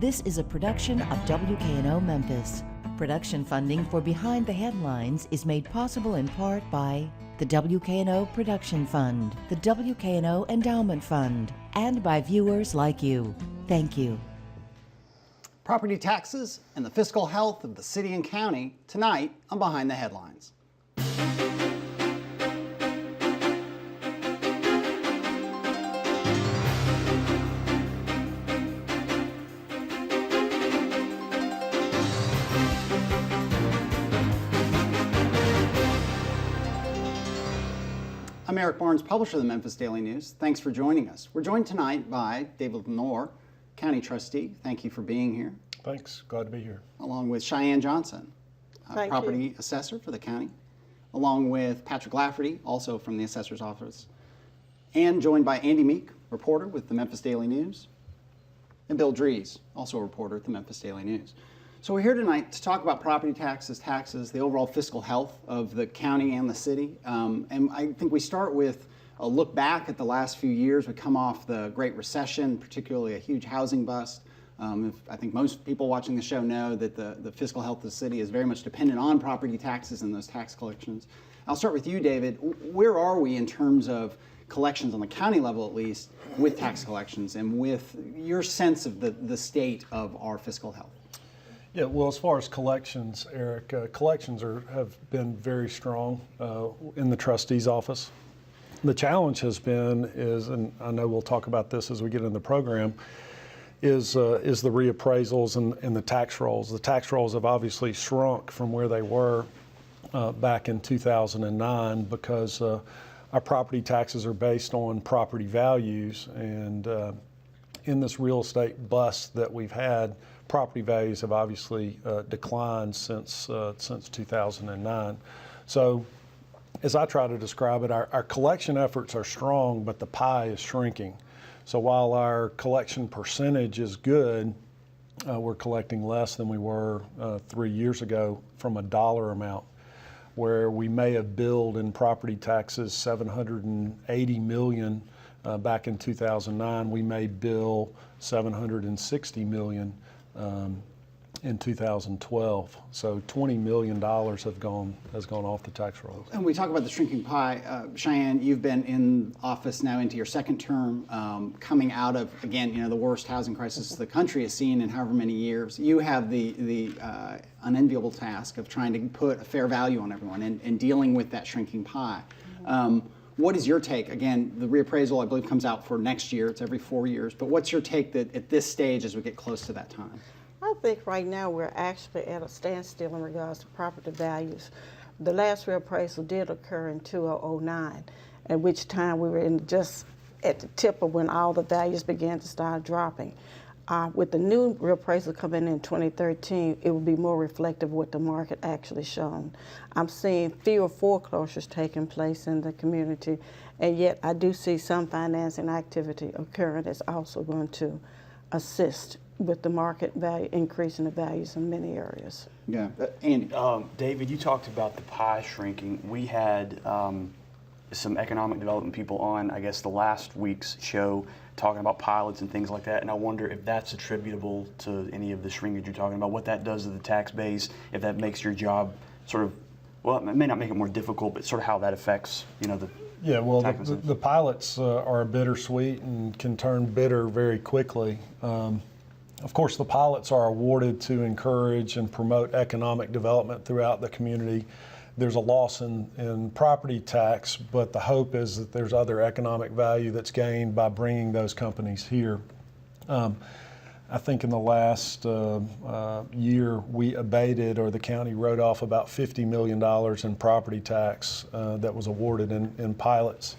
This is a production of WKNO Memphis. Production funding for Behind the Headlines is made possible in part by the WKNO Production Fund, the WKNO Endowment Fund, and by viewers like you. Thank you. Property taxes and the fiscal health of the city and county tonight on Behind the Headlines. I'm Eric Barnes, publisher of the Memphis Daily News. Thanks for joining us. We're joined tonight by David Lenore, County Trustee. Thank you for being here. Thanks. Glad to be here. Along with Cheyenne Johnson, Property Assessor for the county. Along with Patrick Lafferty, also from the Assessor's Office. And joined by Andy Meek, reporter with the Memphis Daily News. And Bill Dries, also a reporter at the Memphis Daily News. So we're here tonight to talk about property taxes, the overall fiscal health of the county and the city. And I think we start with a look back at the last few years. We come off the Great Recession, particularly a huge housing bust. I think most people watching the show know that the fiscal health of the city is very much dependent on property taxes and those tax collections. I'll start with you, David. Where are we in terms of collections on the county level, at least, with tax collections and with your sense of the state of our fiscal health? Yeah, well, as far as collections, Eric, collections have been very strong in the trustee's office. The challenge has been and I know we'll talk about this as we get in the program, is the reappraisals and the tax rolls. The tax rolls have obviously shrunk from where they were back in 2009 because our property taxes are based on property values, and in this real estate bust that we've had, property values have obviously declined since 2009. So as I try to describe it, our collection efforts are strong, but the pie is shrinking. So while our collection percentage is good, we're collecting less than we were 3 years ago from a dollar amount, where we may have billed in property taxes $780 million back in 2009. We may bill $760 million in 2012. So $20 million has gone off the tax rolls. And we talk about the shrinking pie. Cheyenne, you've been in office now into your second term, coming out of, again, the worst housing crisis the country has seen in however many years. You have the unenviable task of trying to put a fair value on everyone and dealing with that shrinking pie. What is your take? Again, the reappraisal, I believe, comes out for next year. It's every 4 years. But what's your take that at this stage as we get close to that time? I think right now we're actually at a standstill in regards to property values. The last reappraisal did occur in 2009, at which time we were just at the tip of when all the values began to start dropping. With the new reappraisal coming in 2013, it will be more reflective of what the market actually shown. I'm seeing fewer foreclosures taking place in the community, and yet I do see some financing activity occurring that's also going to assist with the market value, increasing the values in many areas. Yeah, Andy. David, you talked about the pie shrinking. We had some economic development people on, I guess, the last week's show talking about pilots and things like that, and I wonder if that's attributable to any of the shrinkage you're talking about, what that does to the tax base, if that makes your job sort of, well, it may not make it more difficult, but sort of how that affects, the Yeah, well, the pilots are bittersweet and can turn bitter very quickly. Of course, the pilots are awarded to encourage and promote economic development throughout the community. There's a loss in property tax, but the hope is that there's other economic value that's gained by bringing those companies here. I think in the last year, we abated, or the county wrote off, about $50 million in property tax that was awarded in pilots.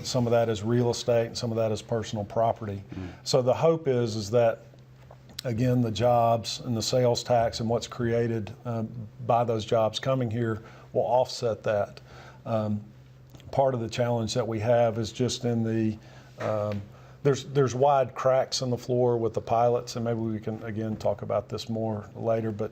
Some of that is real estate and some of that is personal property. So the hope is that, again, the jobs and the sales tax and what's created by those jobs coming here will offset that. Part of the challenge that we have is just in the, there's wide cracks in the floor with the pilots, and maybe we can, again, talk about this more later, but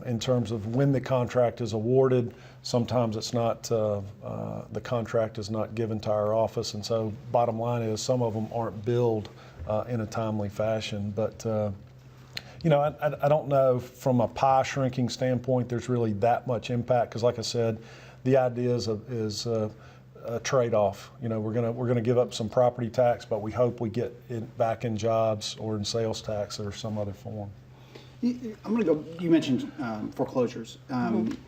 in terms of when the contract is awarded, sometimes it's not, the contract is not given to our office, and so bottom line is some of them aren't billed in a timely fashion. But You know, I don't know from a pie shrinking standpoint there's really that much impact, because like I said, the idea is a trade-off. You know, we're gonna give up some property tax, but we hope we get it back in jobs or in sales tax or some other form. I'm going to go. You mentioned foreclosures,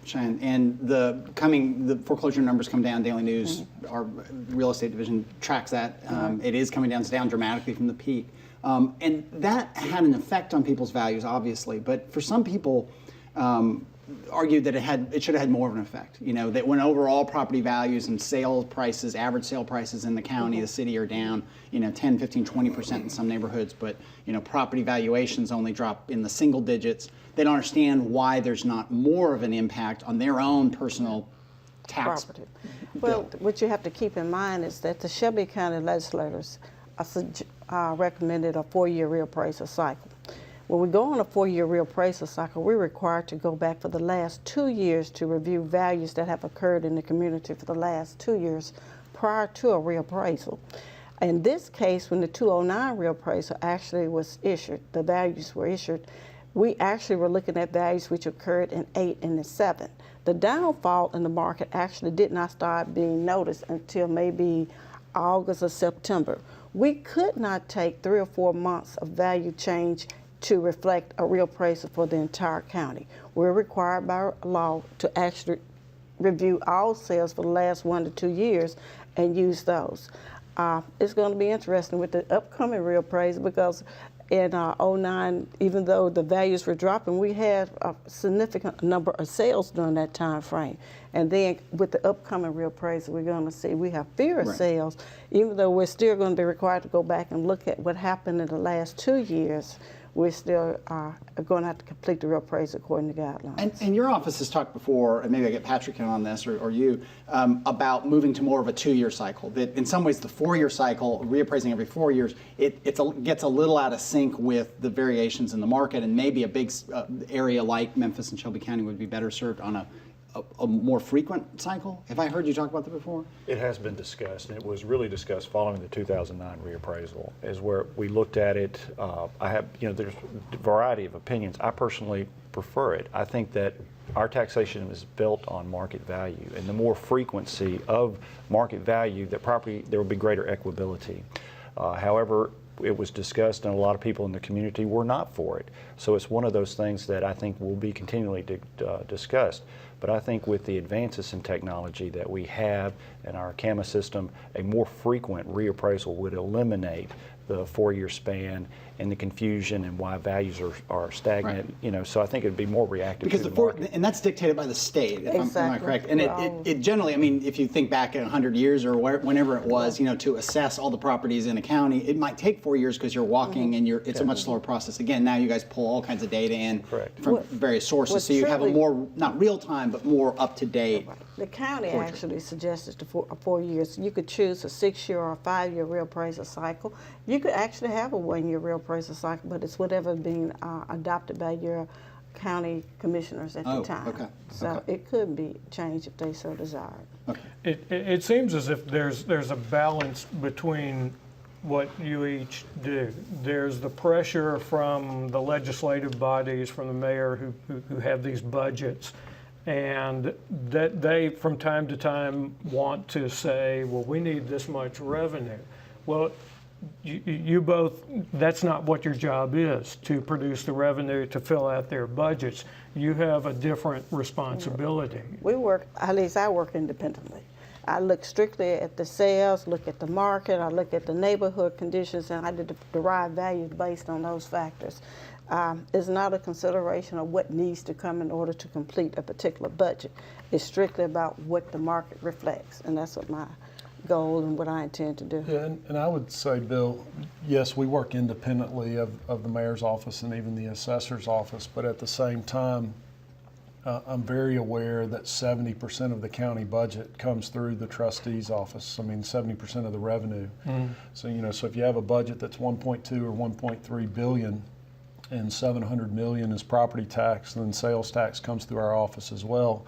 Cheyenne, and the foreclosure numbers come down. Daily News, our real estate division tracks that. It is coming down. It's down dramatically from the peak, and that had an effect on people's values, obviously. But for some people, argued that it should have had more of an effect. You know, that when overall property values and sale prices, average sale prices in the county, the city are down, you know, 10, 15, 20% in some neighborhoods, but, you know, property valuations only drop in the single digits. They don't understand why there's not more of an impact on their own personal tax Property. bill. Well, what you have to keep in mind is that the Shelby County legislators recommended a 4-year reappraisal cycle. When we go on a 4-year reappraisal cycle, we're required to go back for the last 2 years to review values that have occurred in the community for the last 2 years prior to a reappraisal. In this case, when the 2009 reappraisal actually was issued, the values were issued, we actually were looking at values which occurred in 8 and 7. The downfall in the market actually did not start being noticed until maybe August or September. We could not take 3 or 4 months of value change to reflect a reappraisal for the entire county. We're required by law to actually review all sales for the last 1 to 2 years and use those. It's going to be interesting with the upcoming reappraisal, because in 2009, even though the values were dropping, we had a significant number of sales during that time frame. And then with the upcoming reappraisal, we're going to see we have fewer sales, even though we're still going to be required to go back and look at what happened in the last 2 years. We still are going to have to complete the reappraisal according to guidelines. And your office has talked before, and maybe I get Patrick in on this, or you, about moving to more of a 2-year cycle. That in some ways the 4-year cycle, reappraising every 4 years, it gets a little out of sync with the variations in the market, and maybe a big area like Memphis and Shelby County would be better served on a more frequent cycle. Have I heard you talk about that before? It has been discussed, and it was really discussed following the 2009 reappraisal, is where we looked at it. I have, there's a variety of opinions. I personally prefer it. I think that our taxation is built on market value, and the more frequency of market value, there will be greater equitability. However, it was discussed, and a lot of people in the community were not for it. So it's one of those things that I think will be continually discussed. But I think with the advances in technology that we have in our CAMA system, a more frequent reappraisal would eliminate the 4-year span and the confusion and why values are stagnant. Right. So I think it'd be more reactive because to the market. And that's dictated by the state, if Exactly. am I correct? And it generally, I mean, if you think back at 100 years or whenever it was, to assess all the properties in a county, it might take 4 years because you're walking and it's a much slower process. Again, now you guys pull all kinds of data in from various sources, so you have a more, not real time, but more up to date. The county actually suggested 4 years. You could choose a 6-year or a 5-year reappraisal cycle. You could actually have a 1-year reappraisal cycle, but it's whatever being adopted by your county commissioners at the time. Okay. So it could be changed if they so desired. Okay. It seems as if there's a balance between what you each do. There's the pressure from the legislative bodies, from the mayor who have these budgets, and that they from time to time want to say, well, we need this much revenue. Well, you both, that's not what your job is, to produce the revenue to fill out their budgets. You have a different responsibility. We work, at least I work independently. I look strictly at the sales, look at the market, I look at the neighborhood conditions, and I derive values based on those factors. It's not a consideration of what needs to come in order to complete a particular budget. It's strictly about what the market reflects, and that's what my goal and what I intend to do. Yeah, and I would say, Bill, yes, we work independently of the mayor's office and even the assessor's office, but at the same time, I'm very aware that 70% of the county budget comes through the trustee's office. I mean, 70% of the revenue. So, so if you have a budget that's 1.2 or 1.3 billion, and 700 million is property tax, and then sales tax comes through our office as well.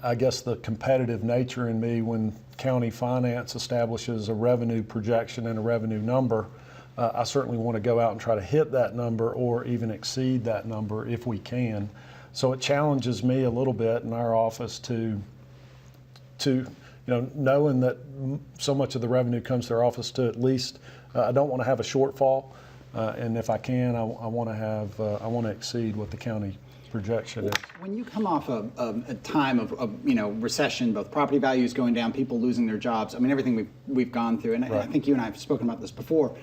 I guess the competitive nature in me, when county finance establishes a revenue projection and a revenue number, I certainly want to go out and try to hit that number or even exceed that number if we can. So it challenges me a little bit in our office to knowing that so much of the revenue comes to our office, to at least, I don't want to have a shortfall, and if I can, I want to exceed what the county projection is. When you come off a time of recession, both property values going down, people losing their jobs, I mean, everything we've gone through, and I think you and I have spoken about this before.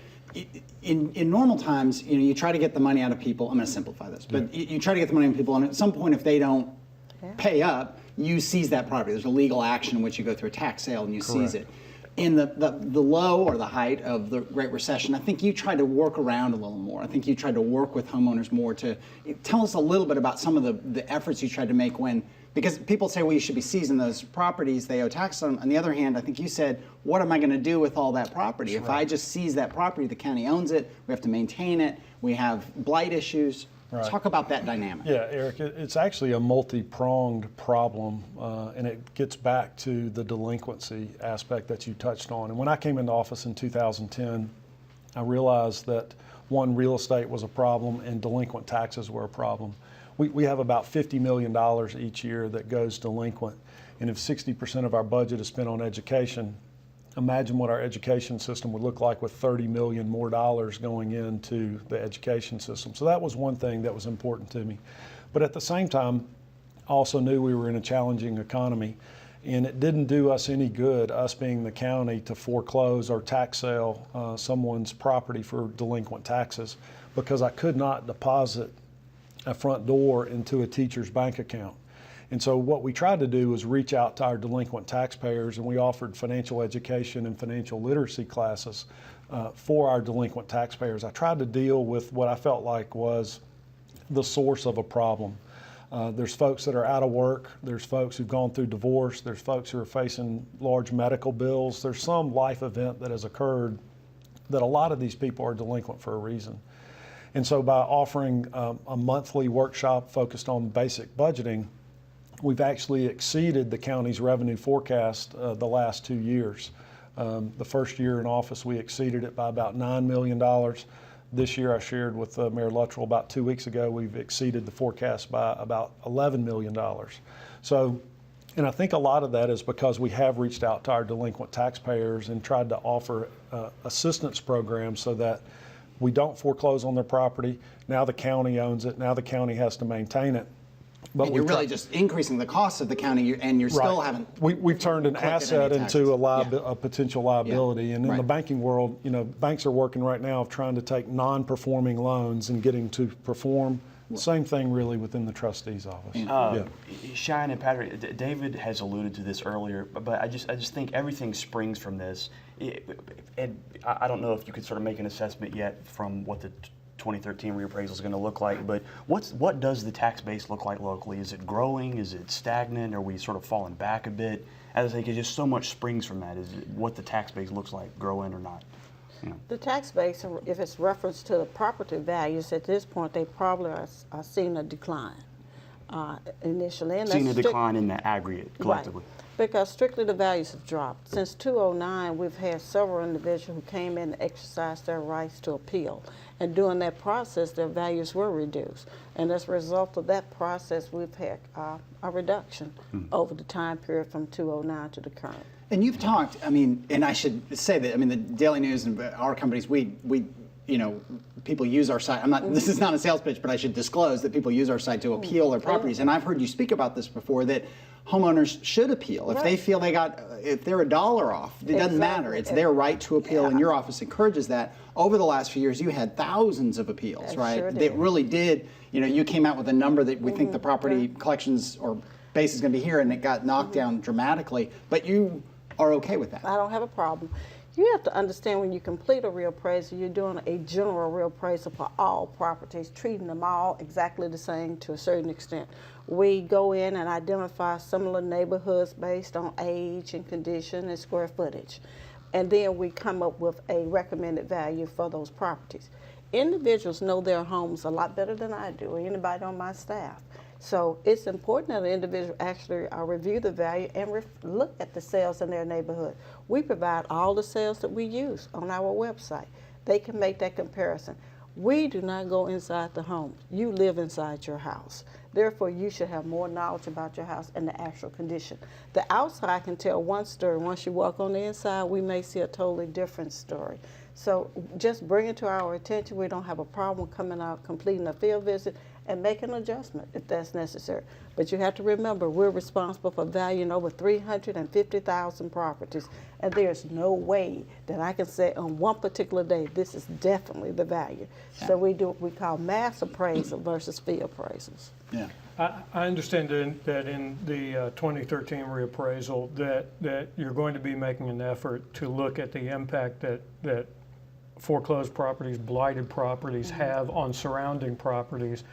In normal times, you try to get the money out of people. I'm going to simplify this, but you try to get the money out of people, and at some point, if they don't pay up, you seize that property. There's a legal action in which you go through a tax sale and you seize it. In the low or the height of the Great Recession, I think you tried to work around a little more. I think you tried to work with homeowners more. To tell us a little bit about some of the efforts you tried to make because people say, well, you should be seizing those properties, they owe tax on them. On the other hand, I think you said, what am I going to do with all that property? If I just seize that property, the county owns it, we have to maintain it, we have blight issues. Talk about that dynamic. Yeah, Eric, it's actually a multi-pronged problem, and it gets back to the delinquency aspect that you touched on. And when I came into office in 2010, I realized that, one, real estate was a problem and delinquent taxes were a problem. We have about $50 million each year that goes delinquent, and if 60% of our budget is spent on education, imagine what our education system would look like with $30 million more dollars going into the education system. So that was one thing that was important to me. But at the same time, I also knew we were in a challenging economy, and it didn't do us any good, us being the county, to foreclose or tax sale someone's property for delinquent taxes, because I could not deposit a front door into a teacher's bank account. And so what we tried to do was reach out to our delinquent taxpayers, and we offered financial education and financial literacy classes for our delinquent taxpayers. I tried to deal with what I felt like was the source of a problem. There's folks that are out of work, there's folks who've gone through divorce, there's folks who are facing large medical bills, there's some life event that has occurred that a lot of these people are delinquent for a reason. And so by offering a monthly workshop focused on basic budgeting, we've actually exceeded the county's revenue forecast the last 2 years. The first year in office, we exceeded it by about $9 million. This year, I shared with Mayor Luttrell about 2 weeks ago, we've exceeded the forecast by about $11 million. So, and I think a lot of that is because we have reached out to our delinquent taxpayers and tried to offer assistance programs so that we don't foreclose on their property. Now the county owns it. Now the county has to maintain it. But you're really just increasing the cost of the county, and you're still haven't. We've turned an asset into a potential liability. And in the banking world, banks are working right now of trying to take non-performing loans and getting to perform. Same thing really within the trustee's office. Cheyenne and Patrick, David has alluded to this earlier, but I just think everything springs from this. And I don't know if you could sort of make an assessment yet from what the 2013 reappraisal is going to look like, but what does the tax base look like locally? Is it growing? Is it stagnant? Are we sort of falling back a bit? As I think, just so much springs from that. Is it what the tax base looks like, growing or not? The tax base, if it's reference to the property values, at this point they probably are seeing a decline initially. And seeing a decline in the aggregate collectively. Right. Because strictly the values have dropped. Since 2009, we've had several individuals who came in and exercised their rights to appeal. And during that process, their values were reduced. And as a result of that process, we've had a reduction over the time period from 2009 to the current. And you've talked, and I should say that, the Daily News and our companies, we people use our site. This is not a sales pitch, but I should disclose that people use our site to appeal their properties. And I've heard you speak about this before, that homeowners should appeal. If they feel if they're $1 off, it doesn't matter. It's their right to appeal, and your office encourages that. Over the last few years, you had thousands of appeals, right? Sure did. That really did, you came out with a number that we think the property collections or base is going to be here, and it got knocked down dramatically. But you are okay with that? I don't have a problem. You have to understand, when you complete a reappraisal, you're doing a general reappraisal for all properties, treating them all exactly the same to a certain extent. We go in and identify similar neighborhoods based on age and condition and square footage. And then we come up with a recommended value for those properties. Individuals know their homes a lot better than I do, or anybody on my staff. So it's important that an individual actually review the value and look at the sales in their neighborhood. We provide all the sales that we use on our website. They can make that comparison. We do not go inside the home. You live inside your house. Therefore, you should have more knowledge about your house and the actual condition. The outside can tell one story. Once you walk on the inside, we may see a totally different story. So just bring it to our attention. We don't have a problem coming out, completing a field visit, and make an adjustment if that's necessary. But you have to remember, we're responsible for valuing over 350,000 properties, and there's no way that I can say on one particular day, this is definitely the value. Yeah. So we do what we call mass appraisal versus fee appraisals. Yeah. I understand that in the 2013 reappraisal that you're going to be making an effort to look at the impact that foreclosed properties, blighted properties have on surrounding properties,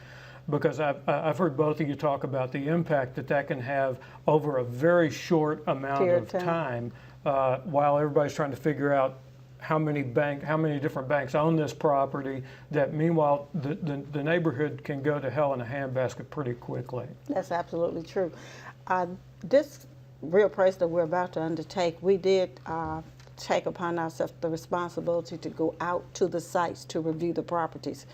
because I've heard both of you talk about the impact that can have over a very short amount Period of of time, while everybody's trying to figure out how many different banks own this property, that meanwhile the neighborhood can go to hell in a handbasket pretty quickly. That's absolutely true. This reappraisal that we're about to undertake, we did take upon ourselves the responsibility to go out to the sites to review the properties.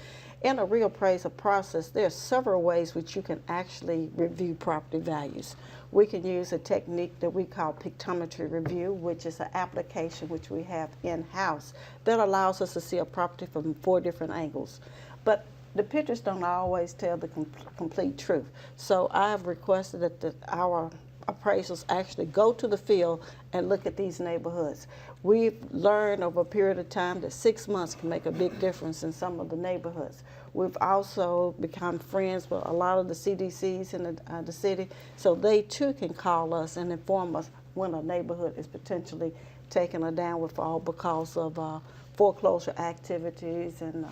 In a reappraisal process, there are several ways which you can actually review property values. We can use a technique that we call pictometry review, which is an application which we have in-house that allows us to see a property from 4 different angles. But the pictures don't always tell the complete truth. So I have requested that our appraisals actually go to the field and look at these neighborhoods. We've learned over a period of time that 6 months can make a big difference in some of the neighborhoods. We've also become friends with a lot of the CDCs in the city, so they too can call us and inform us when a neighborhood is potentially taking a downward fall because of foreclosure activities and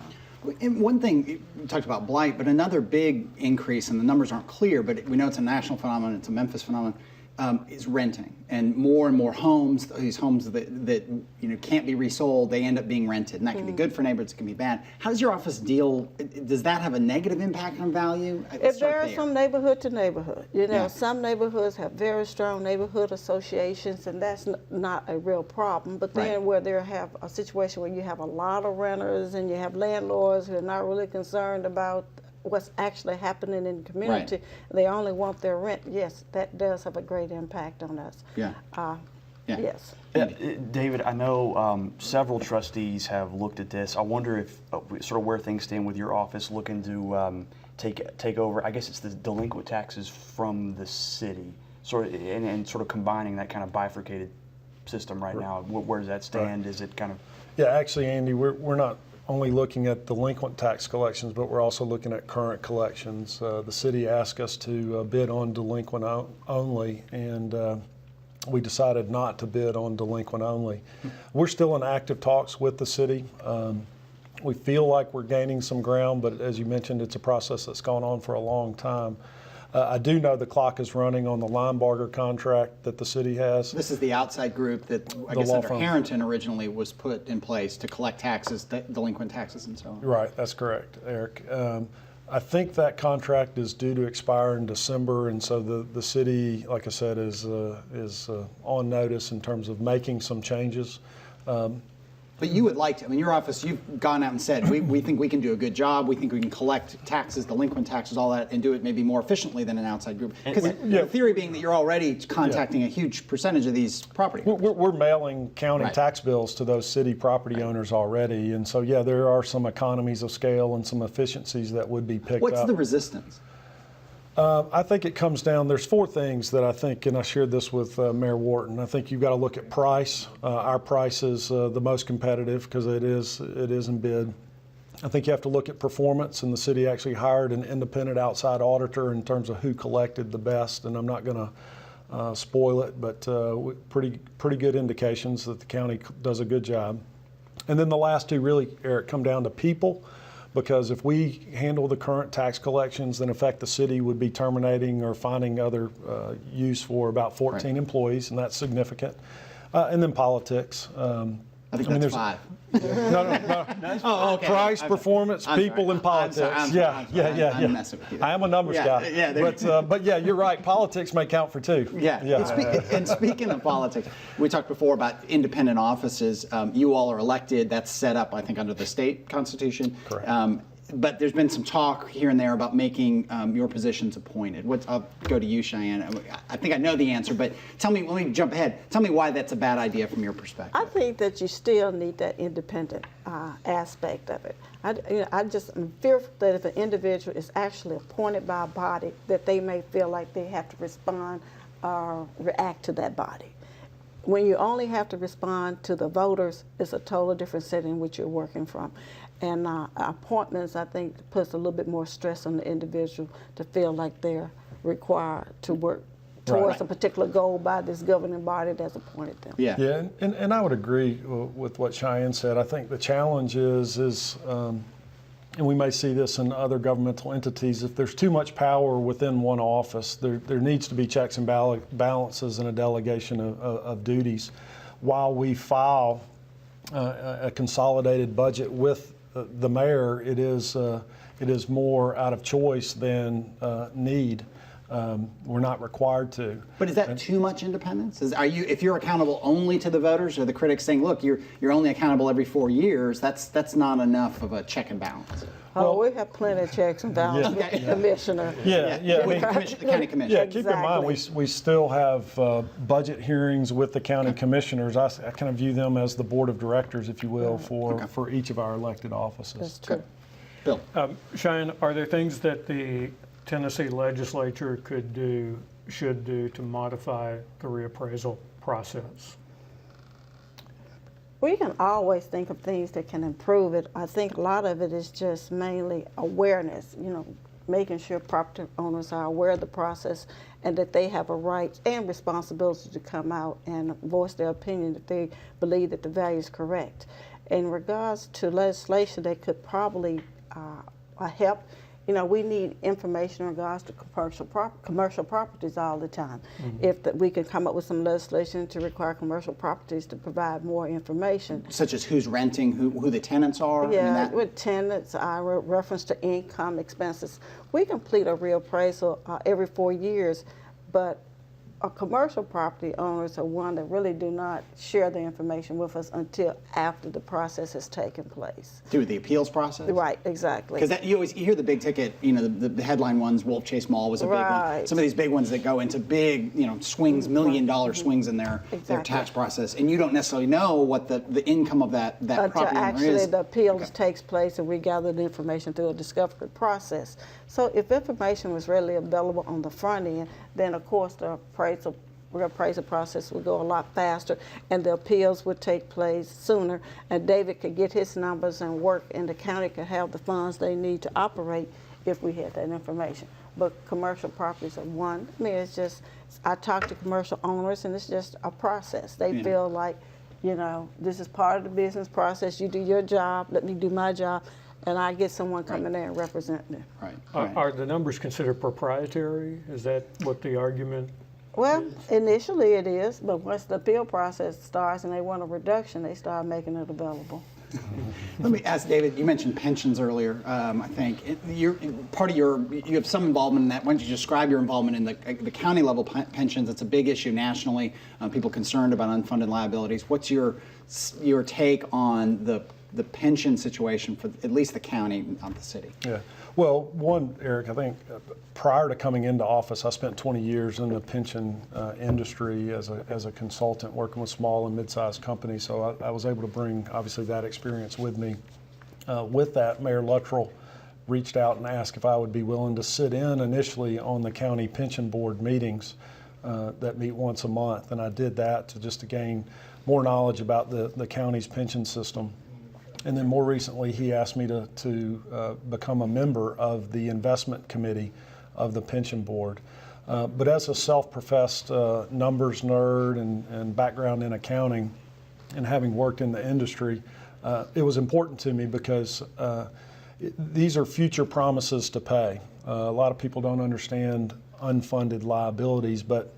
And one thing, you talked about blight, but another big increase, and the numbers aren't clear, but we know it's a national phenomenon, it's a Memphis phenomenon, is renting. And more homes, these homes that can't be resold, they end up being rented. And that can be good for neighborhoods, it can be bad. How does your office deal, does that have a negative impact on value? It varies from neighborhood to neighborhood. Yeah. Some neighborhoods have very strong neighborhood associations, and that's not a real problem. But then Right. where there have a situation where you have a lot of renters and you have landlords who are not really concerned about what's actually happening in the community, Right. they only want their rent, yes, that does have a great impact on us. Yeah. Yeah. Yes. David, I know several trustees have looked at this. I wonder if sort of where things stand with your office looking to take over. I guess it's the delinquent taxes from the city, and sort of combining that kind of bifurcated system right now. Where does that stand? Is it kind of? Yeah, actually, Andy, we're not only looking at delinquent tax collections, but we're also looking at current collections. The city asked us to bid on delinquent only, and we decided not to bid on delinquent only. We're still in active talks with the city. We feel like we're gaining some ground, but as you mentioned, it's a process that's gone on for a long time. I do know the clock is running on the Linebarger contract that the city has. This is the outside group that I The guess law under firm. Harrington originally was put in place to collect taxes, delinquent taxes and so on. Right, that's correct, Eric. I think that contract is due to expire in December, and so the city, like I said, is on notice in terms of making some changes. But you would like to, I mean, your office, you've gone out and said, we think we can do a good job, we think we can collect taxes, delinquent taxes, all that, and do it maybe more efficiently than an outside group. Because the theory being that you're already contacting a huge percentage of these property owners. We're mailing county Right. tax bills to those city property owners already, and so yeah, there are some economies of scale and some efficiencies that would be picked What's up. the resistance? I think it comes down, there's 4 things that I think, and I shared this with Mayor Wharton. I think you've got to look at price. Our price is the most competitive because it is in bid. I think you have to look at performance, and the city actually hired an independent outside auditor in terms of who collected the best, and I'm not going to spoil it, but pretty good indications that the county does a good job. And then the last 2 really, Eric, come down to people. Because if we handle the current tax collections, then in fact the city would be terminating or finding other use for about 14 Right. employees, and that's significant. And then politics. I think I mean, that's there's- 5. No. Oh, okay. Price, performance, I'm people, sorry. and politics. I'm sorry. I'm messing with you. I am a numbers Yeah, yeah, there you guy. But yeah, you're right. Politics may count for 2. Yeah. And speaking of politics, we talked before about independent offices. You all are elected. That's set up, I think, under the state constitution. Correct. But there's been some talk here and there about making your positions appointed. I'll go to you, Cheyenne. I think I know the answer, but tell me, let me jump ahead. Tell me why that's a bad idea from your perspective. I think that you still need that independent aspect of it. I'm fearful that if an individual is actually appointed by a body, that they may feel like they have to respond or react to that body. When you only have to respond to the voters, it's a totally different setting in which you're working from. And appointments, I think, puts a little bit more stress on the individual to feel like they're required to work towards a particular goal by this governing body that's appointed them. Yeah. Yeah, and I would agree with what Cheyenne said. I think the challenge is and we may see this in other governmental entities, if there's too much power within one office, there needs to be checks and balances and a delegation of duties. While we file a consolidated budget with the mayor, it is more out of choice than need. We're not required to. But is that too much independence? If you're accountable only to the voters, or the critics saying, look, you're only accountable every 4 years? That's not enough of a check and balance. We have plenty of checks and balances with the commissioner. Yeah. With the county commission. Yeah, keep in mind, we still have budget hearings with the county commissioners. I kind of view them as the board of directors, if you will, for each of our elected offices. That's true. Bill. Cheyenne, are there things that the Tennessee legislature should do to modify the reappraisal process? We can always think of things that can improve it. I think a lot of it is just mainly awareness, making sure property owners are aware of the process and that they have a right and responsibility to come out and voice their opinion if they believe that the value is correct. In regards to legislation that could probably help, we need information in regards to commercial properties all the time. Mm-hmm. If we can come up with some legislation to require commercial properties to provide more information. Such as who's renting, who the tenants are? Yeah, with tenants, reference to income, expenses. We complete a reappraisal every 4 years, but commercial property owners are one that really do not share the information with us until after the process has taken place. Through the appeals process? Right, exactly. Because you hear the big ticket, the headline ones, Wolf Chase Mall was a big one. Some of these big ones that go into big, swings, $1 million swings in their tax process, and you don't necessarily know what the income of that property owner is. Actually the appeals takes place and we gather the information through a discovery process. So if information was readily available on the front end, then of course the reappraisal process would go a lot faster and the appeals would take place sooner, and David could get his numbers and work, and the county could have the funds they need to operate if we had that information. But commercial properties are one. It's just, I talk to commercial owners and it's just a process. They feel like, this is part of the business process. You do your job, let me do my job, and I get someone coming there and representing them. Right. Are the numbers considered proprietary? Is that what the argument? Well, initially it is, but once the appeal process starts and they want a reduction, they start making it available. Let me ask David, you mentioned pensions earlier, I think. You have some involvement in that. Why don't you describe your involvement in the county level pensions? It's a big issue nationally, people concerned about unfunded liabilities. What's your take on the pension situation for at least the county, not the city? Yeah. Well, one, Eric, I think prior to coming into office, I spent 20 years in the pension industry as a consultant working with small and mid-sized companies. So I was able to bring, obviously, that experience with me. With that, Mayor Luttrell reached out and asked if I would be willing to sit in initially on the county pension board meetings that meet once a month. And I did that to gain more knowledge about the county's pension system. And then more recently, he asked me to become a member of the investment committee of the pension board. But as a self-professed numbers nerd and background in accounting, and having worked in the industry, it was important to me because these are future promises to pay. A lot of people don't understand unfunded liabilities, but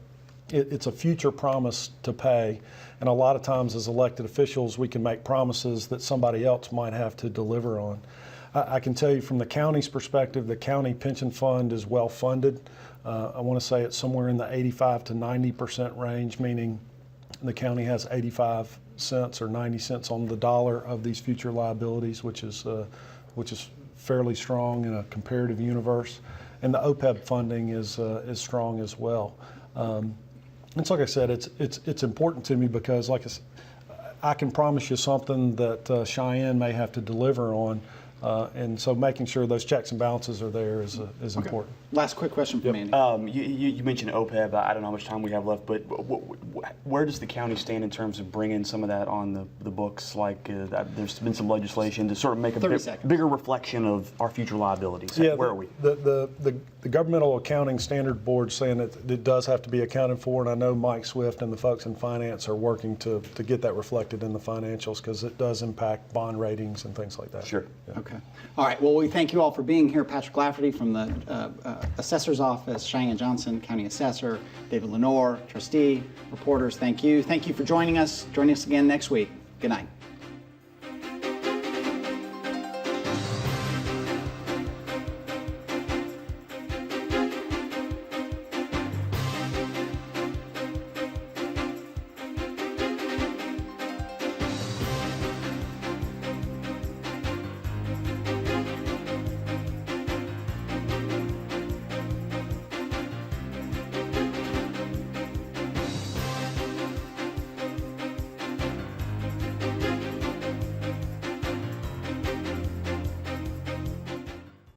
it's a future promise to pay. And a lot of times as elected officials, we can make promises that somebody else might have to deliver on. I can tell you from the county's perspective, the county pension fund is well funded. I want to say it's somewhere in the 85 to 90% range, meaning the county has 85 cents or 90 cents on the dollar of these future liabilities, which is fairly strong in a comparative universe. And the OPEB funding is strong as well. And so, like I said, it's important to me because, like I can promise you something that Cheyenne may have to deliver on, and so making sure those checks and balances are there is important. Last quick question from Andy. You mentioned OPEB. I don't know how much time we have left, but where does the county stand in terms of bringing some of that on the books? Like there's been some legislation to sort of make a bigger reflection of our future liabilities. Yeah, where are we? The Governmental Accounting Standard Board saying that it does have to be accounted for, and I know Mike Swift and the folks in finance are working to get that reflected in the financials because it does impact bond ratings and things like that. Sure. Yeah. Okay. All right. Well, we thank you all for being here. Patrick Lafferty from the Assessor's Office, Cheyenne Johnson, County Assessor, David Lenore, Trustee, reporters, thank you. Thank you for joining us. Join us again next week. Good night.